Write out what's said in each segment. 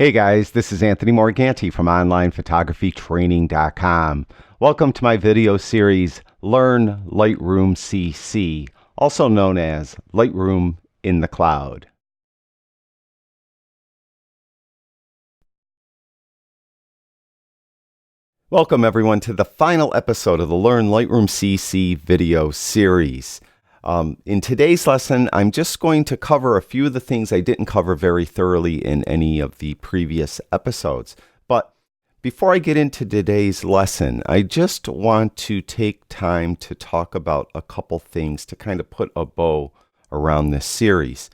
Hey guys, this is Anthony Morganti from OnlinePhotographyTraining.com. Welcome to my video series, Learn Lightroom CC, also known as Lightroom in the Cloud. Welcome everyone to the final episode of the Learn Lightroom CC video series. In today's lesson, I'm just going to cover a few of the things I didn't cover very thoroughly in any of the previous episodes. But before I get into today's lesson, I just want to take time to talk about a couple things to kind of put a bow around this series.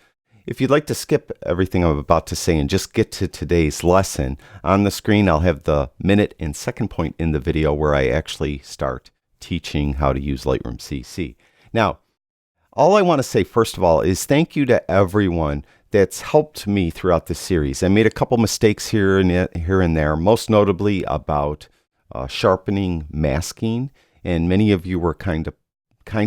If you'd like to skip everything I'm about to say and just get to today's lesson, on the screen I'll have the minute and second point in the video where I actually start teaching how to use Lightroom CC. Now, all I want to say, first of all, is thank you to everyone that's helped me throughout this series. I made a couple mistakes here and there, most notably about sharpening masking, and many of you were kind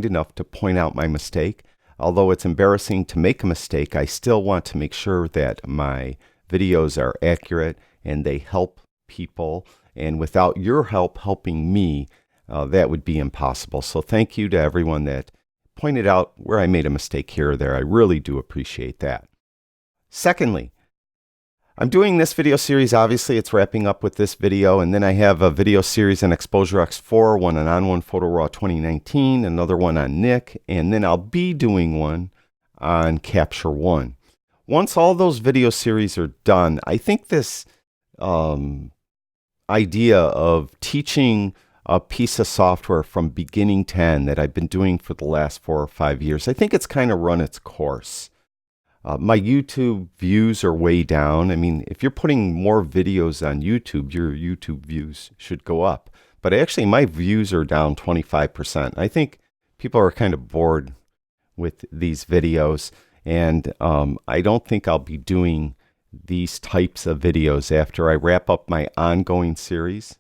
enough to point out my mistake. Although it's embarrassing to make a mistake, I still want to make sure that my videos are accurate and they help people. And without your help helping me, that would be impossible. So thank you to everyone that pointed out where I made a mistake here or there. I really do appreciate that. Secondly, I'm doing this video series, obviously it's wrapping up with this video, and then I have a video series on Exposure X4, one on On1 Photo Raw 2019, another one on Nik, and then I'll be doing one on Capture One. Once all those video series are done, I think this idea of teaching a piece of software from beginning to end that I've been doing for the last 4 or 5 years, I think it's kind of run its course. My YouTube views are way down. I mean, if you're putting more videos on YouTube, your YouTube views should go up. But actually, my views are down 25%. I think people are kind of bored with these videos, and I don't think I'll be doing these types of videos after I wrap up my ongoing series.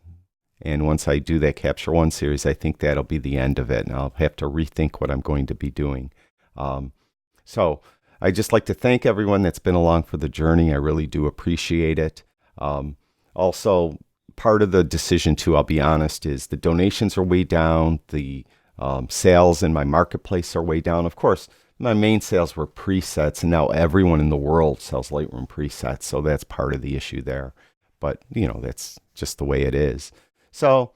And once I do that Capture One series, I think that'll be the end of it, and I'll have to rethink what I'm going to be doing. So I'd just like to thank everyone that's been along for the journey. I really do appreciate it. Also, part of the decision too, I'll be honest, is the donations are way down. The sales in my marketplace are way down. Of course, my main sales were presets, and now everyone in the world sells Lightroom presets, so that's part of the issue there. But, you know, that's just the way it is. So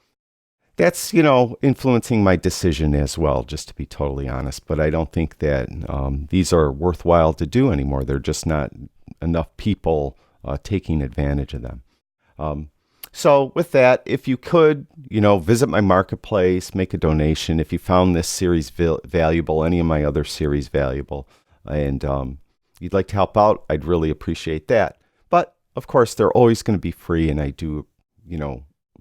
that's, influencing my decision as well, just to be totally honest. But I don't think that these are worthwhile to do anymore. They're just not enough people taking advantage of them. So with that, if you could, visit my marketplace, make a donation. If you found this series valuable, any of my other series valuable, and you'd like to help out, I'd really appreciate that. But of course, they're always going to be free, and I do,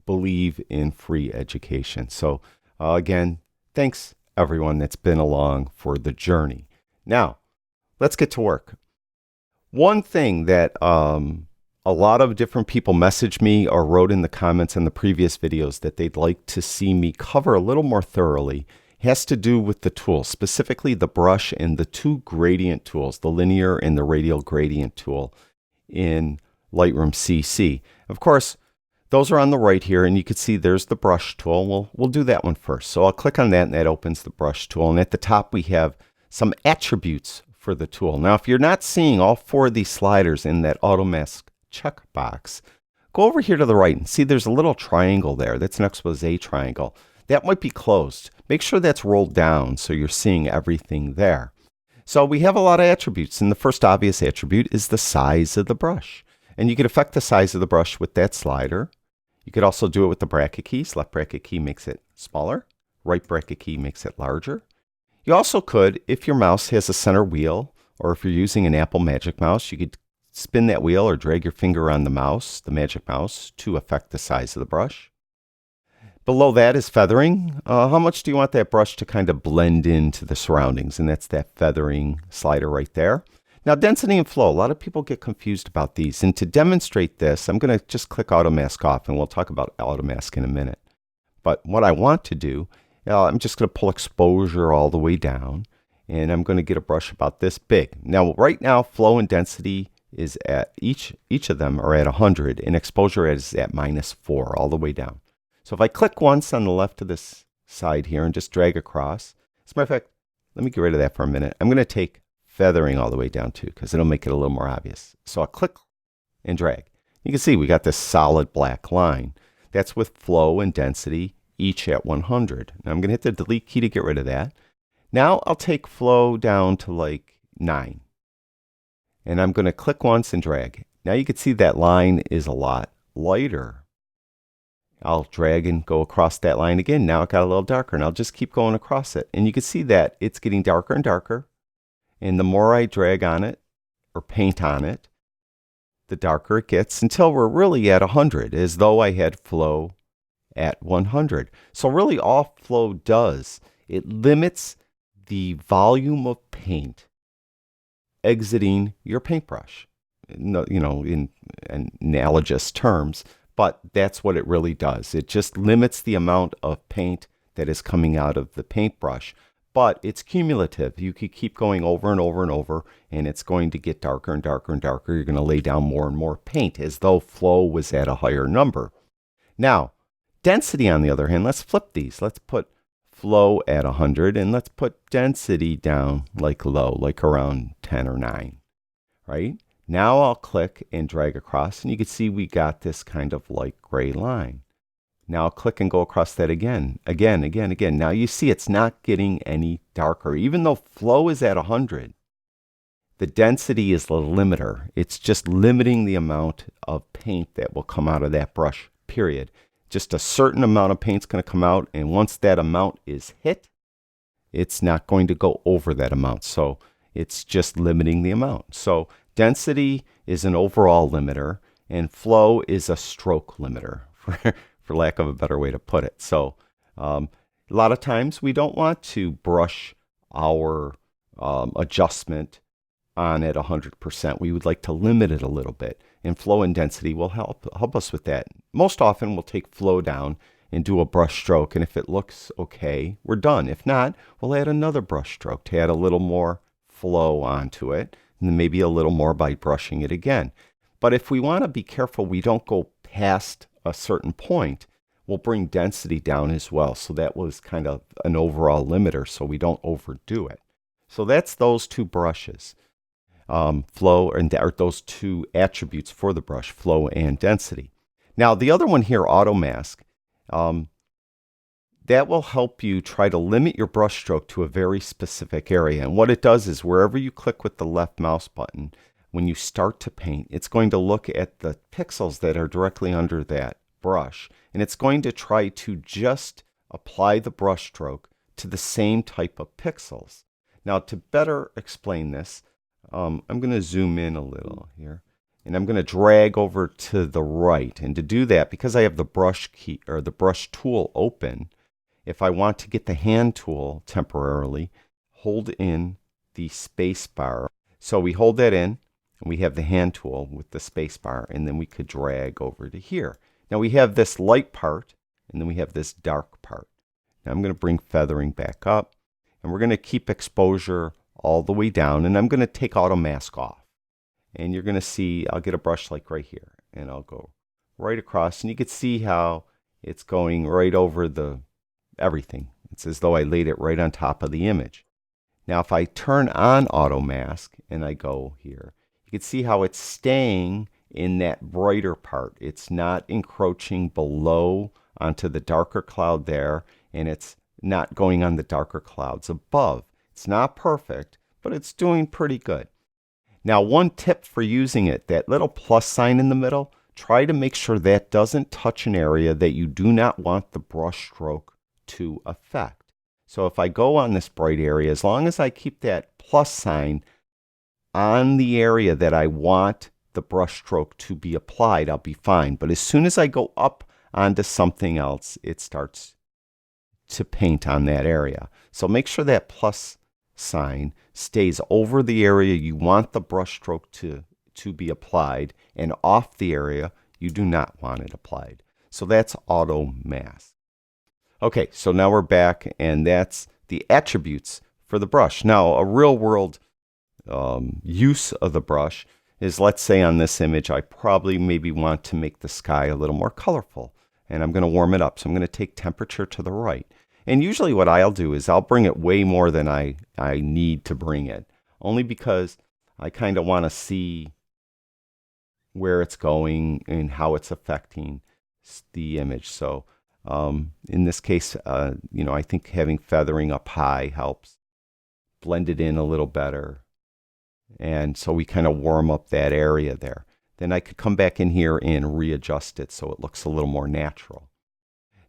believe in free education. So again, thanks everyone that's been along for the journey. Now, let's get to work. One thing that a lot of different people messaged me or wrote in the comments on the previous videos that they'd like to see me cover a little more thoroughly has to do with the tools, specifically the brush and the two gradient tools, the linear and the radial gradient tool in Lightroom CC. Of course, those are on the right here, and you can see there's the brush tool. We'll do that one first. So I'll click on that, and that opens the brush tool. And at the top, we have some attributes for the tool. Now, if you're not seeing all 4 of these sliders in that auto mask checkbox, go over here to the right and see there's a little triangle there. That's an expose triangle. That might be closed. Make sure that's rolled down so you're seeing everything there. So we have a lot of attributes, and the first obvious attribute is the size of the brush. And you can affect the size of the brush with that slider. You could also do it with the bracket keys. Left bracket key makes it smaller. Right bracket key makes it larger. You also could, if your mouse has a center wheel, or if you're using an Apple Magic Mouse, you could spin that wheel or drag your finger on the mouse, the Magic Mouse, to affect the size of the brush. Below that is feathering. How much do you want that brush to kind of blend into the surroundings? And that's that feathering slider right there. Now, density and flow, a lot of people get confused about these. And to demonstrate this, I'm going to just click Auto Mask off, and we'll talk about Auto Mask in a minute. But what I want to do, I'm just going to pull exposure all the way down, and I'm going to get a brush about this big. Now, right now, flow and density is at, each of them are at 100, and exposure is at -4 all the way down. So if I click once on the left of this side here and just drag across, as a matter of fact, let me get rid of that for a minute. I'm going to take feathering all the way down too, because it'll make it a little more obvious. So I'll click and drag. You can see we got this solid black line. That's with flow and density, each at 100. Now I'm going to hit the delete key to get rid of that. Now I'll take flow down to like 9. And I'm going to click once and drag. Now you can see that line is a lot lighter. I'll drag and go across that line again. Now it got a little darker, and I'll just keep going across it. And you can see that it's getting darker and darker. And the more I drag on it or paint on it, the darker it gets until we're really at 100, as though I had flow at 100. So really all flow does, it limits the volume of paint exiting your paintbrush. No, you know, in analogous terms, but that's what it really does. It just limits the amount of paint that is coming out of the paintbrush. But it's cumulative. You could keep going over and over and over, and it's going to get darker and darker and darker. You're going to lay down more and more paint, as though flow was at a higher number. Now, density, on the other hand, let's flip these. Let's put flow at 100, and let's put density down like low, like around 10 or 9, right? Now I'll click and drag across, and you can see we got this kind of light gray line. Now I'll click and go across that again. Now you see it's not getting any darker. Even though flow is at 100, the density is the limiter. It's just limiting the amount of paint that will come out of that brush, period. Just a certain amount of paint's going to come out, and once that amount is hit, it's not going to go over that amount. So it's just limiting the amount. So density is an overall limiter, and flow is a stroke limiter, for lack of a better way to put it. So a lot of times we don't want to brush our adjustment on at 100%. We would like to limit it a little bit, and flow and density will help us with that. Most often we'll take flow down and do a brush stroke, and if it looks okay, we're done. If not, we'll add another brush stroke to add a little more flow onto it, and then maybe a little more by brushing it again. But if we want to be careful we don't go past a certain point, we'll bring density down as well. So that was kind of an overall limiter, so we don't overdo it. So that's those two brushes, flow, and or those two attributes for the brush, flow and density. Now the other one here, auto mask, that will help you try to limit your brush stroke to a very specific area. And what it does is wherever you click with the left mouse button, when you start to paint, it's going to look at the pixels that are directly under that brush, and it's going to try to just apply the brush stroke to the same type of pixels. Now, to better explain this, I'm going to zoom in a little here, and I'm going to drag over to the right. And to do that, because I have the brush key or the brush tool open, if I want to get the hand tool temporarily, hold in the space bar. So we hold that in, and we have the hand tool with the space bar, and then we could drag over to here. Now we have this light part, and then we have this dark part. Now I'm going to bring feathering back up, and we're going to keep exposure all the way down, and I'm going to take auto mask off. And you're going to see, I'll get a brush like right here, and I'll go right across, and you can see how it's going right over the everything. It's as though I laid it right on top of the image. Now if I turn on auto mask and I go here, you can see how it's staying in that brighter part. It's not encroaching below onto the darker cloud there, and it's not going on the darker clouds above. It's not perfect, but it's doing pretty good. Now, one tip for using it, that little plus sign in the middle, try to make sure that doesn't touch an area that you do not want the brush stroke to affect. So if I go on this bright area, as long as I keep that plus sign on the area that I want the brush stroke to be applied, I'll be fine. But as soon as I go up onto something else, it starts to paint on that area. So make sure that plus sign stays over the area you want the brush stroke to be applied, and off the area you do not want it applied. So that's auto mask. Okay, so now we're back, and that's the attributes for the brush. Now, a real world use of the brush is, let's say on this image, I probably maybe want to make the sky a little more colorful. And I'm going to warm it up. So I'm going to take temperature to the right. And usually what I'll do is I'll bring it way more than I need to bring it. Only because I kind of want to see where it's going and how it's affecting the image. So in this case, I think having feathering up high helps blend it in a little better. And so we kind of warm up that area there. Then I could come back in here and readjust it so it looks a little more natural.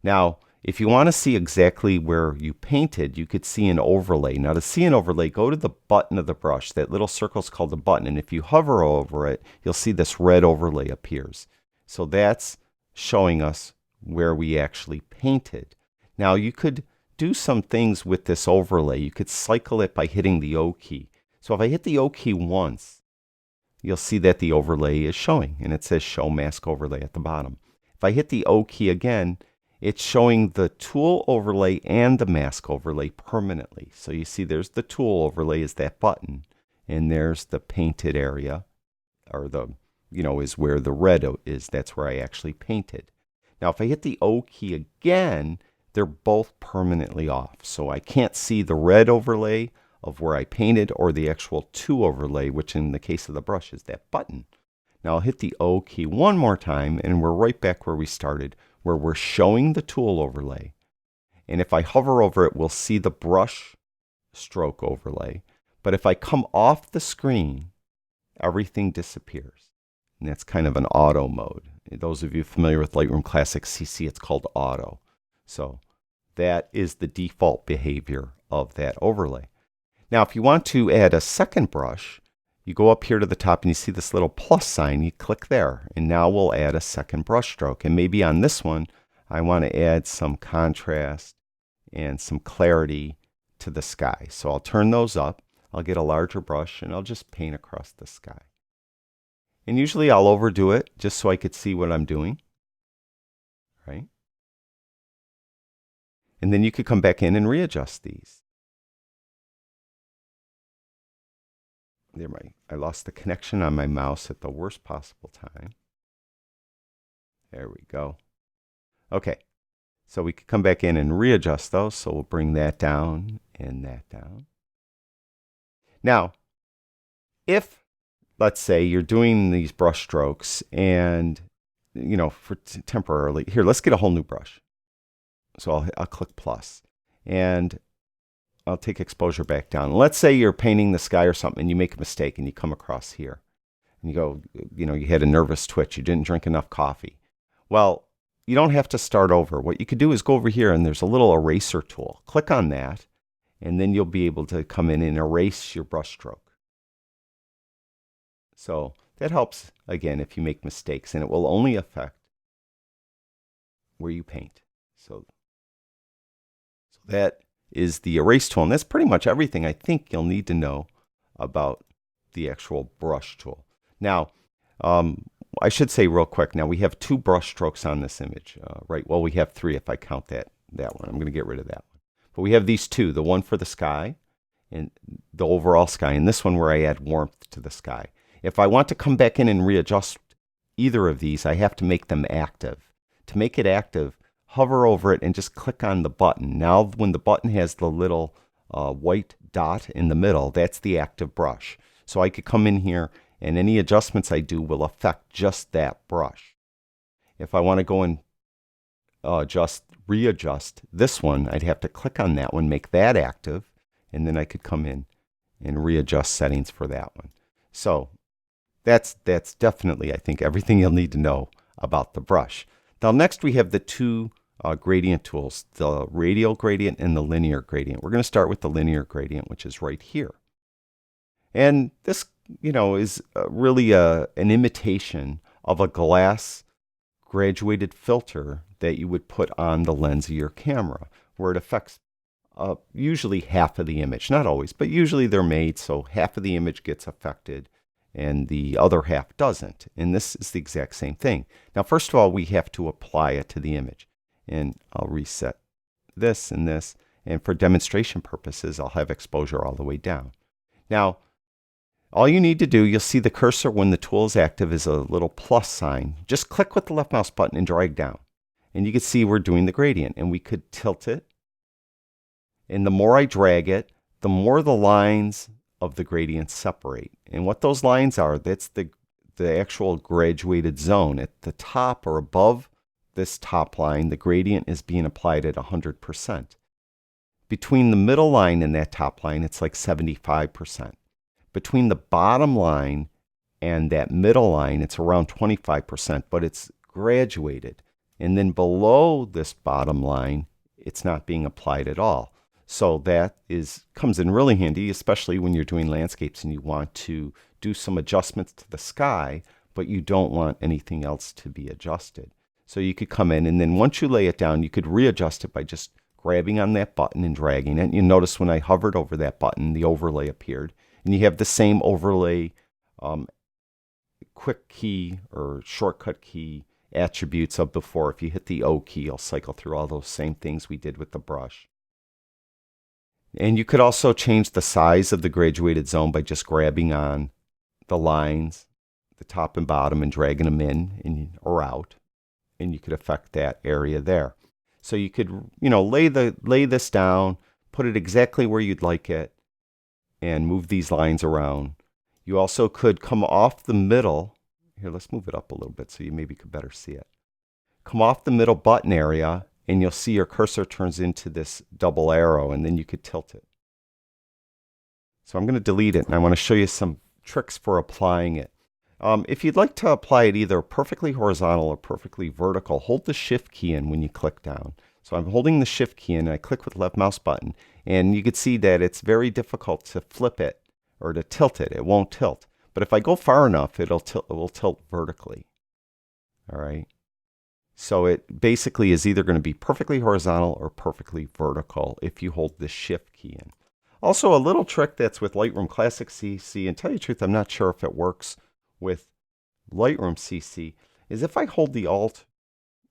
Now, if you want to see exactly where you painted, you could see an overlay. Now, to see an overlay, go to the button of the brush. That little circle is called the button. And if you hover over it, you'll see this red overlay appears. So that's showing us where we actually painted. Now, you could do some things with this overlay. You could cycle it by hitting the O key. So if I hit the O key once, you'll see that the overlay is showing, and it says Show Mask Overlay at the bottom. If I hit the O key again, it's showing the tool overlay and the mask overlay permanently. So you see there's the tool overlay is that button, and there's the painted area, or is where the red is. That's where I actually painted. Now if I hit the O key again, they're both permanently off. So I can't see the red overlay of where I painted or the actual 2 overlay, which in the case of the brush is that button. Now I'll hit the O key one more time and we're right back where we started, where we're showing the tool overlay. And if I hover over it, we'll see the brush stroke overlay. But if I come off the screen, everything disappears. And that's kind of an auto mode. Those of you familiar with Lightroom Classic CC, it's called auto. So that is the default behavior of that overlay. Now, if you want to add a second brush, you go up here to the top and you see this little plus sign. You click there, and now we'll add a second brush stroke. And maybe on this one, I want to add some contrast and some clarity to the sky. So I'll turn those up. I'll get a larger brush, and I'll just paint across the sky. And usually I'll overdo it just so I could see what I'm doing, right? And then you could come back in and readjust these. There, I lost the connection on my mouse at the worst possible time. There we go. Okay, so we could come back in and readjust those. So we'll bring that down and that down. Now, if, let's say, you're doing these brush strokes and, for temporarily, here, let's get a whole new brush. So I'll click plus, and I'll take exposure back down. Let's say you're painting the sky or something and you make a mistake and you come across here and you go, you had a nervous twitch. You didn't drink enough coffee. Well, you don't have to start over. What you could do is go over here and there's a little eraser tool. Click on that and then you'll be able to come in and erase your brush stroke. So that helps, again, if you make mistakes, and it will only affect where you paint. So that is the erase tool, and that's pretty much everything I think you'll need to know about the actual brush tool. Now, I should say real quick, now we have 2 brush strokes on this image, right? Well, we have 3 if I count that one. I'm going to get rid of that one. But we have these 2, the one for the sky and the overall sky, and this one where I add warmth to the sky. If I want to come back in and readjust either of these, I have to make them active. To make it active, hover over it and just click on the button. Now when the button has the little white dot in the middle, that's the active brush. So I could come in here and any adjustments I do will affect just that brush. If I want to go and readjust this one, I'd have to click on that one, make that active, and then I could come in and readjust settings for that one. So that's definitely, I think, everything you'll need to know about the brush. Now next we have the 2 gradient tools, the radial gradient and the linear gradient. We're going to start with the linear gradient, which is right here. And this, is really an imitation of a glass graduated filter that you would put on the lens of your camera, where it affects usually half of the image. Not always, but usually they're made so half of the image gets affected and the other half doesn't. And this is the exact same thing. Now, first of all, we have to apply it to the image. And I'll reset this and this. And for demonstration purposes, I'll have exposure all the way down. Now, All you need to do, you'll see the cursor when the tool is active is a little plus sign. Just click with the left mouse button and drag down. And you can see we're doing the gradient, and we could tilt it. And the more I drag it, the more the lines of the gradient separate. And what those lines are, that's the actual graduated zone. At the top or above this top line, the gradient is being applied at 100%. Between the middle line and that top line, it's like 75%. Between the bottom line and that middle line, it's around 25%, but it's graduated. And then below this bottom line, it's not being applied at all. So that comes in really handy, especially when you're doing landscapes and you want to do some adjustments to the sky, but you don't want anything else to be adjusted. So you could come in, and then once you lay it down, you could readjust it by just grabbing on that button and dragging it. You notice when I hovered over that button, the overlay appeared. And you have the same overlay quick key or shortcut key attributes of before. If you hit the O key, you'll cycle through all those same things we did with the brush. And you could also change the size of the graduated zone by just grabbing on the lines, the top and bottom, and dragging them in or out. And you could affect that area there. So you could, lay this down, put it exactly where you'd like it, and move these lines around. You also could come off the middle. Here, let's move it up a little bit so you maybe could better see it. Come off the middle button area, and you'll see your cursor turns into this double arrow, and then you could tilt it. So I'm going to delete it, and I want to show you some tricks for applying it. If you'd like to apply it either perfectly horizontal or perfectly vertical, hold the Shift key in when you click down. So I'm holding the Shift key in, and I click with the left mouse button, and you can see that it's very difficult to flip it or to tilt it. It won't tilt. But if I go far enough, it will tilt vertically. All right. So it basically is either going to be perfectly horizontal or perfectly vertical if you hold the Shift key in. Also, a little trick that's with Lightroom Classic CC, and tell you the truth, I'm not sure if it works with Lightroom CC, is if I hold the Alt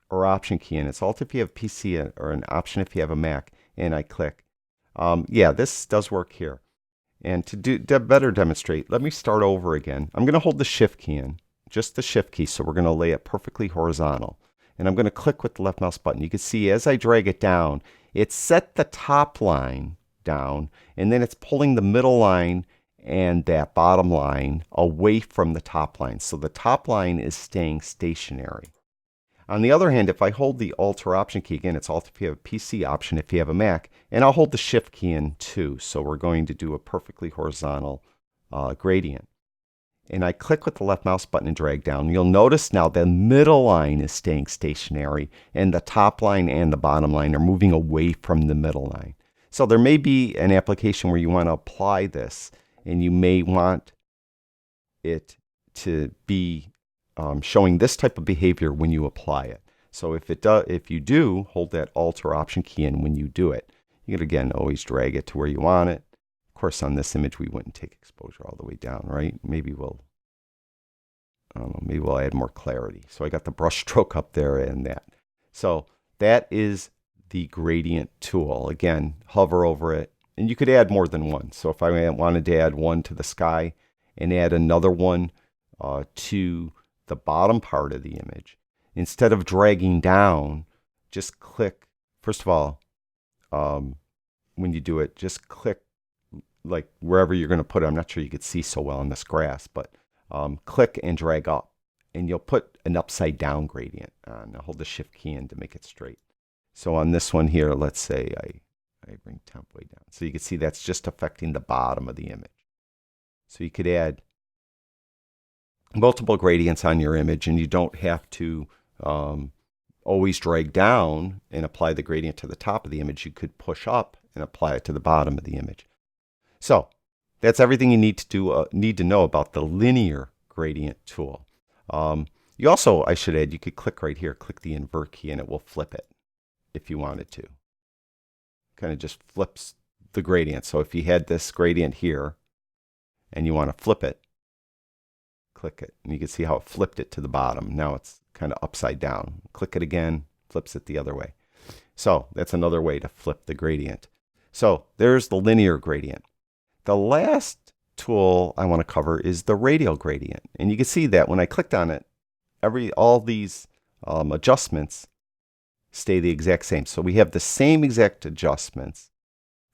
or Option key in, it's Alt if you have PC or an Option if you have a Mac, and I click. Yeah, this does work here. And to better demonstrate, let me start over again. I'm going to hold the Shift key in, just the Shift key, so we're going to lay it perfectly horizontal. And I'm going to click with the left mouse button. You can see as I drag it down, it set the top line down, and then it's pulling the middle line and that bottom line away from the top line. So the top line is staying stationary. On the other hand, if I hold the Alt or Option key, again, it's Alt if you have a PC, Option if you have a Mac, and I'll hold the Shift key in too. So we're going to do a perfectly horizontal gradient. And I click with the left mouse button and drag down. You'll notice now the middle line is staying stationary, and the top line and the bottom line are moving away from the middle line. So there may be an application where you want to apply this, and you may want it to be showing this type of behavior when you apply it. So if you do, hold that Alt or Option key in when you do it. You can, again, always drag it to where you want it. Of course, on this image, we wouldn't take exposure all the way down, right? Maybe we'll add more clarity. So I got the brush stroke up there and that. So that is the gradient tool. Again, hover over it, and you could add more than one. So if I wanted to add one to the sky and add another one to the bottom part of the image, instead of dragging down, just click. First of all, when you do it, just click like wherever you're going to put it. I'm not sure you could see so well in this grass, but click and drag up, and you'll put an upside down gradient on. I'll hold the Shift key in to make it straight. So on this one here, let's say I bring temp way down. So you can see that's just affecting the bottom of the image. So you could add multiple gradients on your image, and you don't have to always drag down and apply the gradient to the top of the image. You could push up and apply it to the bottom of the image. So that's everything you need to know about the linear gradient tool. You also, I should add, you could click right here, click the Invert key, and it will flip it if you wanted to. Kind of just flips the gradient. So if you had this gradient here and you want to flip it, click it, and you can see how it flipped it to the bottom. Now it's kind of upside down. Click it again, flips it the other way. So that's another way to flip the gradient. So there's the linear gradient. The last tool I want to cover is the radial gradient. And you can see that when I clicked on it, all these adjustments stay the exact same. So we have the same exact adjustments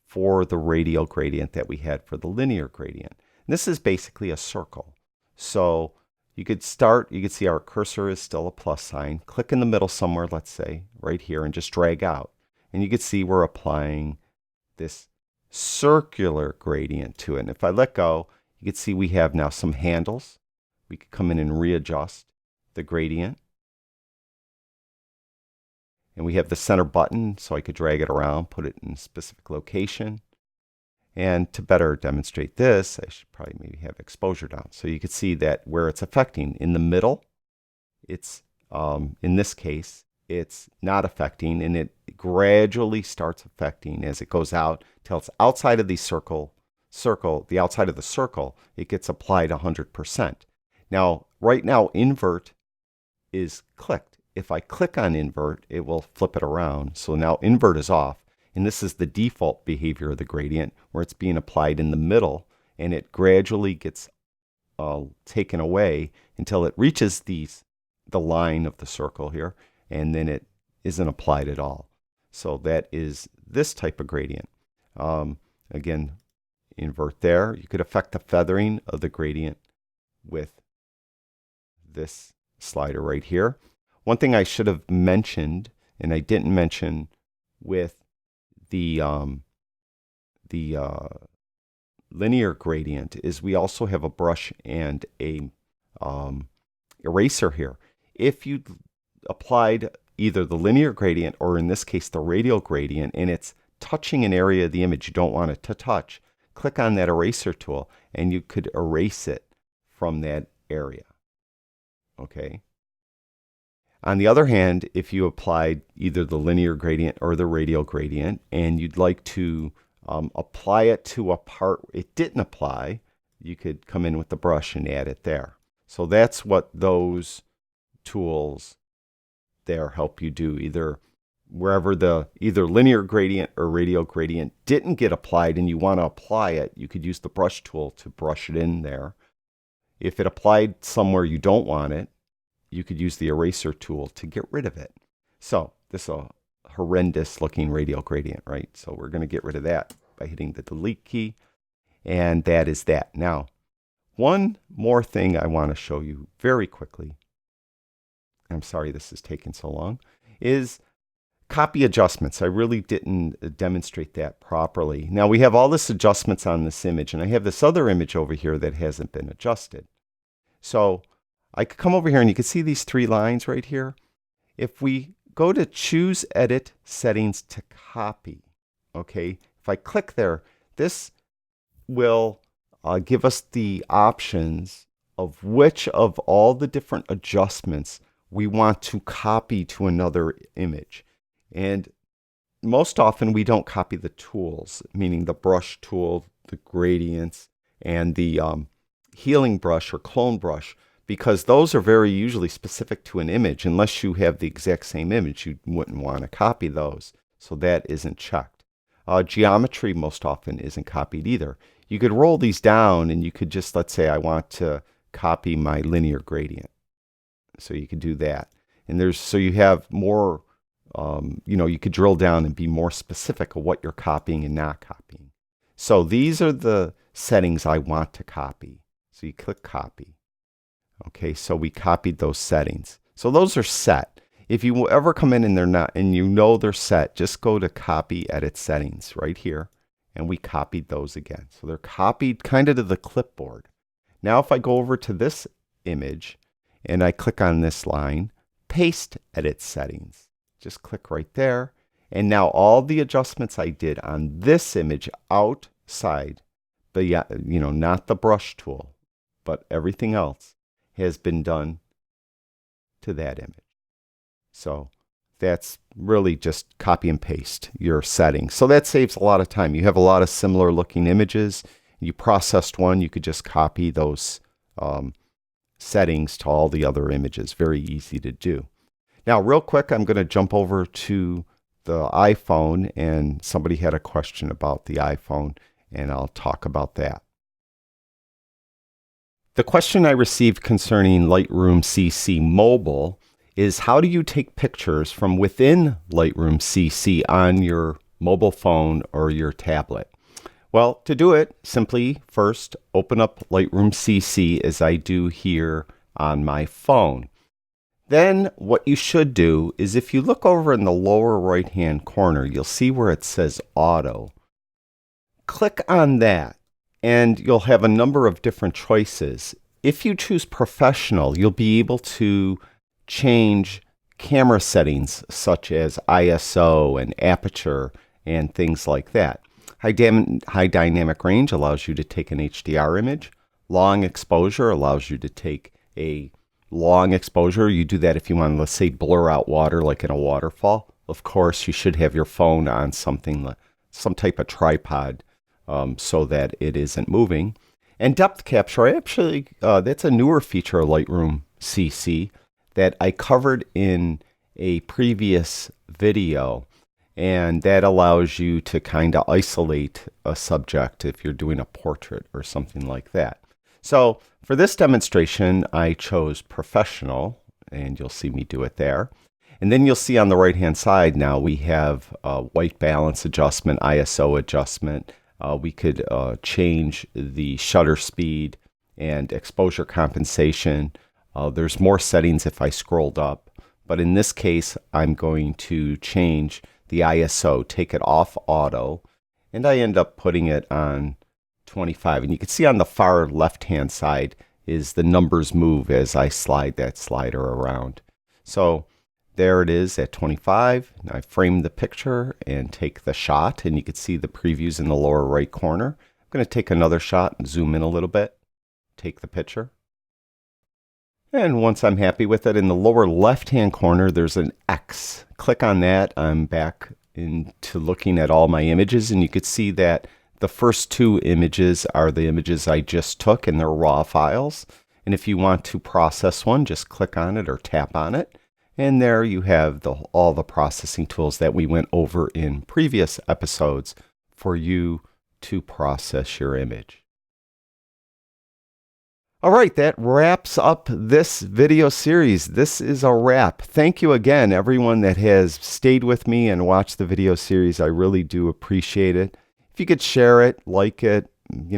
for the radial gradient that we had for the linear gradient. And this is basically a circle. So you could see our cursor is still a plus sign. Click in the middle somewhere, let's say, right here, and just drag out. And you can see we're applying this circular gradient to it. And if I let go, you can see we have now some handles. We could come in and readjust the gradient. And we have the center button, so I could drag it around, put it in a specific location. And to better demonstrate this, I should probably maybe have exposure down. So you can see that where it's affecting. In the middle, it's, in this case, it's not affecting, and it gradually starts affecting as it goes out till it's outside of the the outside of the circle, it gets applied 100%. Now, right now, invert is clicked. If I click on invert, it will flip it around. So now invert is off. And this is the default behavior of the gradient, where it's being applied in the middle, and it gradually gets taken away until it reaches the line of the circle here, and then it isn't applied at all. So that is this type of gradient. Again, invert there. You could affect the feathering of the gradient with this slider right here. One thing I should have mentioned, and I didn't mention with the linear gradient, is we also have a brush and a eraser here. If you applied either the linear gradient or in this case the radial gradient, and it's touching an area of the image you don't want it to touch, click on that eraser tool and you could erase it from that area. Okay. On the other hand, if you applied either the linear gradient or the radial gradient and you'd like to apply it to a part it didn't apply, you could come in with the brush and add it there. So that's what those tools there help you do. Either wherever the either linear gradient or radial gradient didn't get applied and you want to apply it, you could use the brush tool to brush it in there. If it applied somewhere you don't want it, you could use the eraser tool to get rid of it. So this is a horrendous looking radial gradient, right? So we're going to get rid of that by hitting the delete key, and that is that. Now, one more thing I want to show you very quickly, I'm sorry this is taking so long, is copy adjustments. I really didn't demonstrate that properly. Now we have all this adjustments on this image, and I have this other image over here that hasn't been adjusted. So I could come over here and you can see these three lines right here. If we go to choose edit settings to copy, okay, if I click there, this will give us the options of which of all the different adjustments we want to copy to another image. And most often we don't copy the tools, meaning the brush tool, the gradients, and the healing brush or clone brush, because those are very usually specific to an image. Unless you have the exact same image, you wouldn't want to copy those. So that isn't checked. Geometry most often isn't copied either. You could roll these down and you could just, let's say I want to copy my linear gradient. So you could do that. And so you have more, you could drill down and be more specific of what you're copying and not copying. So these are the settings I want to copy. So you click copy. Okay, so we copied those settings. So those are set. If you ever come in and they're not, and you know they're set, just go to copy edit settings right here, and we copied those again. So they're copied kind of to the clipboard. Now if I go over to this image and I click on this line, paste edit settings, just click right there. And now all the adjustments I did on this image outside, not the brush tool, but everything else has been done to that image. So that's really just copy and paste your settings. So that saves a lot of time. You have a lot of similar looking images. You processed one, you could just copy those settings to all the other images. Very easy to do. Now, real quick, I'm going to jump over to the iPhone, and somebody had a question about the iPhone, and I'll talk about that. The question I received concerning Lightroom CC Mobile is how do you take pictures from within Lightroom CC on your mobile phone or your tablet? Well, to do it, simply first open up Lightroom CC as I do here on my phone. Then what you should do is if you look over in the lower right hand corner, you'll see where it says Auto. Click on that and you'll have a number of different choices. If you choose Professional, you'll be able to change camera settings such as ISO and aperture and things like that. High dynamic range allows you to take an HDR image. Long exposure allows you to take a long exposure. You do that if you want to, let's say, blur out water like in a waterfall. Of course, you should have your phone on something like some type of tripod so that it isn't moving. And depth capture, actually, that's a newer feature of Lightroom CC that I covered in a previous video. And that allows you to kind of isolate a subject if you're doing a portrait or something like that. So for this demonstration, I chose Professional, and you'll see me do it there. And then you'll see on the right-hand side now we have white balance adjustment, ISO adjustment. We could change the shutter speed and exposure compensation. There's more settings if I scrolled up. But in this case, I'm going to change the ISO, take it off auto, and I end up putting it on 25. And you can see on the far left-hand side is the numbers move as I slide that slider around. So there it is at 25. Now I frame the picture and take the shot, and you can see the previews in the lower right corner. I'm going to take another shot and zoom in a little bit, take the picture. And once I'm happy with it, in the lower left-hand corner, there's an X. Click on that. I'm back into looking at all my images, and you can see that the first two images are the images I just took, and they're raw files. And if you want to process one, just click on it or tap on it. And there you have all the processing tools that we went over in previous episodes for you to process your image. All right, that wraps up this video series. This is a wrap. Thank you again, everyone that has stayed with me and watched the video series. I really do appreciate it. If you could share it, like it,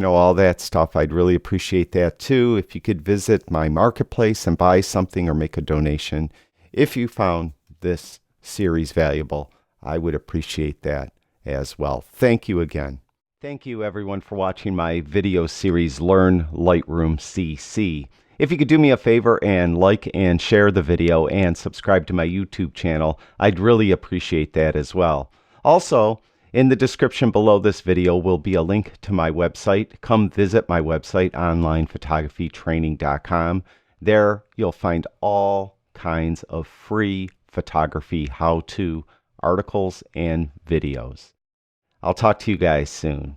all that stuff, I'd really appreciate that too. If you could visit my marketplace and buy something or make a donation, if you found this series valuable, I would appreciate that as well. Thank you again. Thank you everyone for watching my video series, Learn Lightroom CC. If you could do me a favor and like and share the video and subscribe to my YouTube channel, I'd really appreciate that as well. Also, in the description below this video will be a link to my website. Come visit my website, onlinephotographytraining.com. There you'll find all kinds of free photography how-to articles and videos. I'll talk to you guys soon.